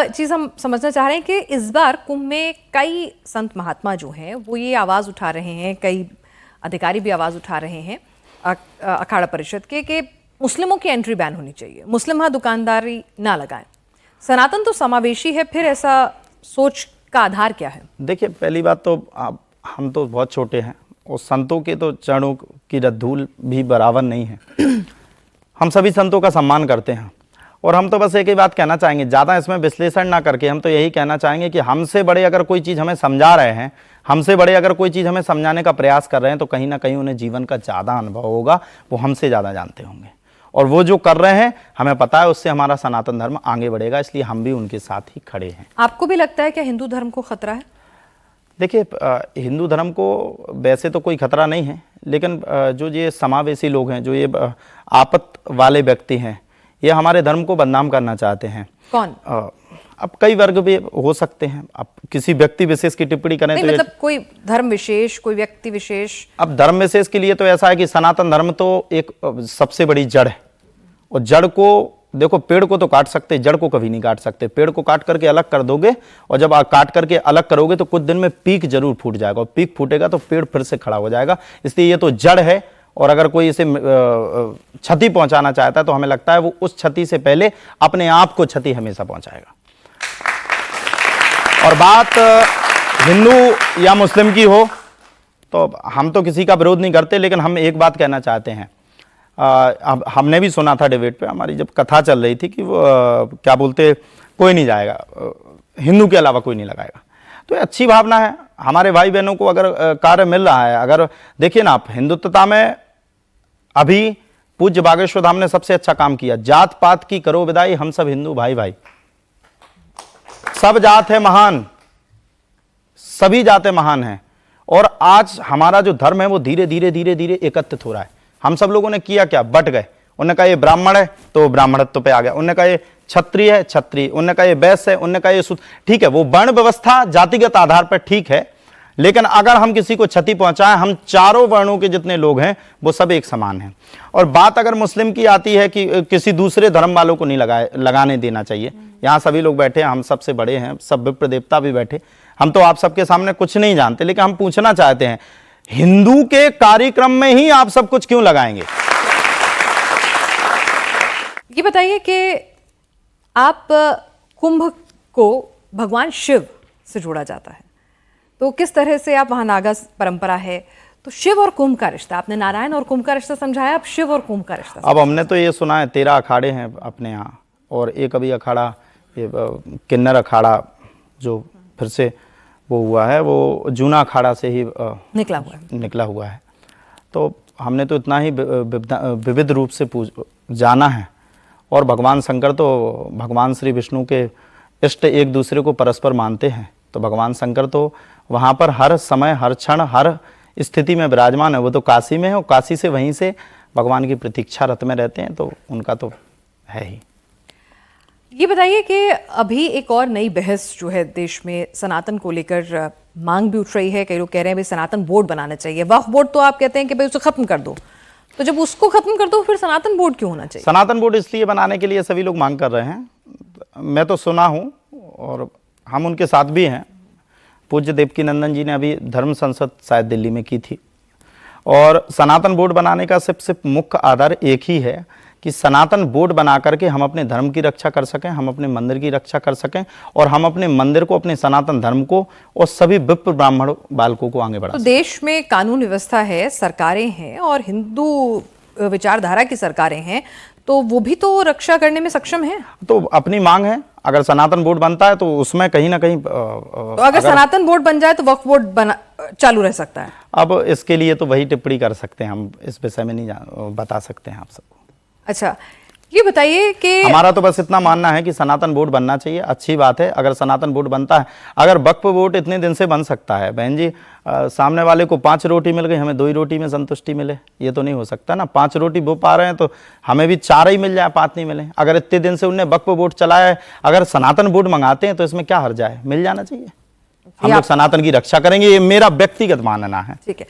चीज हम समझना चाह रहे हैं कि इस बार कुंभ में कई संत महात्मा जो हैं वो ये आवाज उठा रहे हैं, कई अधिकारी भी आवाज उठा रहे हैं अखाड़ा परिषद के कि मुस्लिमों की एंट्री बैन होनी चाहिए, मुस्लिम वहां दुकानदारी ना लगाएं। सनातन तो समावेशी है, फिर ऐसा सोच का आधार क्या है? देखिए, पहली बात तो हम तो बहुत छोटे हैं और संतों के तो चरणों की धूल भी बराबर नहीं है। हम सभी संतों का सम्मान करते हैं और हम तो बस एक ही बात कहना चाहेंगे, ज़्यादा इसमें विश्लेषण ना करके हम तो यही कहना चाहेंगे कि हमसे बड़े अगर कोई चीज़ हमें समझा रहे हैं, हमसे बड़े अगर कोई चीज़ हमें समझाने का प्रयास कर रहे हैं, तो कहीं ना कहीं उन्हें जीवन का ज़्यादा अनुभव होगा, वो हमसे ज़्यादा जानते होंगे और वो जो कर रहे हैं हमें पता है उससे हमारा सनातन धर्म आगे बढ़ेगा, इसलिए हम भी उनके साथ ही खड़े हैं। आपको भी लगता है कि हिंदू धर्म को खतरा है? देखिए, हिंदू धर्म को वैसे तो कोई खतरा नहीं है, लेकिन जो ये समावेशी लोग हैं, जो ये आपत वाले व्यक्ति हैं, ये हमारे धर्म को बदनाम करना चाहते हैं। कौन? अब कई वर्ग भी हो सकते हैं। अब किसी व्यक्ति विशेष की टिप्पणी करें तो मतलब कोई धर्म विशेष, कोई व्यक्ति विशेष। अब धर्म विशेष के लिए तो ऐसा है कि सनातन धर्म तो एक सबसे बड़ी जड़ है और जड़ को देखो, पेड़ को तो काट सकते, जड़ को कभी नहीं काट सकते। पेड़ को काट करके अलग कर दोगे और जब काट करके अलग करोगे तो कुछ दिन में पीक जरूर फूट जाएगा और पीक फूटेगा तो पेड़ फिर से खड़ा हो जाएगा। इसलिए ये तो जड़ है और अगर कोई इसे क्षति पहुंचाना चाहता है तो हमें लगता है वो उस क्षति से पहले अपने आप को क्षति हमेशा पहुंचाएगा। और बात हिंदू या मुस्लिम की हो तो हम तो किसी का विरोध नहीं करते, लेकिन हम एक बात कहना चाहते हैं। हमने भी सुना था डिबेट पे, हमारी जब कथा चल रही थी कि वो क्या बोलते, कोई नहीं जाएगा, हिंदू के अलावा कोई नहीं लगाएगा। तो ये अच्छी भावना है। हमारे भाई बहनों को अगर कार्य मिल रहा है, अगर देखिए ना आप, हिंदुत्वता में अभी पूज्य बागेश्वर धाम ने सबसे अच्छा काम किया। जात पात की करो विदाई, हम सब हिंदू भाई भाई, सब जात है महान, सभी जातें महान हैं। और आज हमारा जो धर्म है वो धीरे धीरे धीरे धीरे एकत्रित हो रहा है। हम सब लोगों ने किया क्या, बट गए। उन्होंने कहा ये ब्राह्मण है तो ब्राह्मणत्व पे आ गया, उन्होंने कहा ये क्षत्रिय है क्षत्रिय, उन्होंने कहा ये वैश्य है, उन्होंने कहा ये शूद्र। ठीक है, वो वर्ण व्यवस्था जातिगत आधार पर ठीक है, लेकिन अगर हम किसी को क्षति पहुंचाएं, हम चारों वर्णों के जितने लोग हैं वो सब एक समान हैं। और बात अगर मुस्लिम की आती है कि किसी दूसरे धर्म वालों को नहीं लगाने देना चाहिए। यहाँ सभी लोग बैठे हैं, हम सबसे बड़े हैं, सब विप्र देवता भी बैठे, हम तो आप सबके सामने कुछ नहीं जानते, लेकिन हम पूछना चाहते हैं, हिंदू के कार्यक्रम में ही आप सब कुछ क्यों लगाएंगे? ये बताइए कि आप कुंभ को भगवान शिव से जोड़ा जाता है, तो किस तरह से आप वहां नागा परंपरा है, तो शिव और कुंभ का रिश्ता, आपने नारायण और कुंभ का रिश्ता समझाया, अब शिव और कुंभ का रिश्ता। अब हमने तो ये सुना है 13 अखाड़े हैं अपने यहाँ, और एक अभी अखाड़ा किन्नर अखाड़ा जो फिर से वो हुआ है, वो जूना अखाड़ा से ही निकला हुआ है। तो हमने तो इतना ही विविध रूप से जाना है। और भगवान शंकर तो भगवान श्री विष्णु के इष्ट एक दूसरे को परस्पर मानते हैं, तो भगवान शंकर तो वहाँ पर हर समय हर क्षण हर स्थिति में विराजमान है। वो तो काशी में है और काशी से वहीं से भगवान की प्रतीक्षा रत में रहते हैं, तो उनका तो है ही। ये बताइए कि अभी एक और नई बहस जो है देश में सनातन को लेकर मांग भी उठ रही है। कई लोग कह रहे हैं भाई सनातन बोर्ड बनाना चाहिए। वक्फ बोर्ड तो आप कहते हैं कि भाई उसे खत्म कर दो, तो जब उसको खत्म कर दो फिर सनातन बोर्ड क्यों होना चाहिए? सनातन बोर्ड इसलिए बनाने के लिए सभी लोग मांग कर रहे हैं। मैं तो सुना हूँ और हम उनके साथ भी हैं। पूज्य देवकीनंदन जी ने अभी धर्म संसद शायद दिल्ली में की थी, और सनातन बोर्ड बनाने का सिर्फ मुख्य आधार एक ही है कि सनातन बोर्ड बना करके हम अपने धर्म की रक्षा कर सकें, हम अपने मंदिर की रक्षा कर सकें, और हम अपने मंदिर को, अपने सनातन धर्म को और सभी विप्र ब्राह्मण बालकों को आगे बढ़ा। तो देश में कानून व्यवस्था है, सरकारें हैं और हिंदू विचारधारा की सरकारें हैं, तो वो भी तो रक्षा करने में सक्षम है। तो अपनी मांग है, अगर सनातन बोर्ड बनता है तो उसमें कहीं ना कहीं तो अगर सनातन बोर्ड बन जाए तो वक्फ बोर्ड चालू रह सकता है। अब इसके लिए तो वही टिप्पणी कर सकते हैं, हम इस विषय में नहीं बता सकते हैं आप सबको। अच्छा, ये बताइए कि हमारा तो बस इतना मानना है कि सनातन बोर्ड बनना चाहिए। अच्छी बात है अगर सनातन बोर्ड बनता है। अगर वक्फ बोर्ड इतने दिन से बन सकता है, बहन जी, सामने वाले को 5 रोटी मिल गई, हमें 2 ही रोटी में संतुष्टि मिले, ये तो नहीं हो सकता ना। 5 रोटी वो पा रहे हैं तो हमें भी 4 ही मिल जाए, 5 नहीं मिले। अगर इतने दिन से उनने वक्फ बोर्ड चलाया है, अगर सनातन बोर्ड मंगाते हैं तो इसमें क्या हर्ज है, मिल जाना चाहिए। हम लोग सनातन की रक्षा करेंगे, ये मेरा व्यक्तिगत मानना है। ठीक है।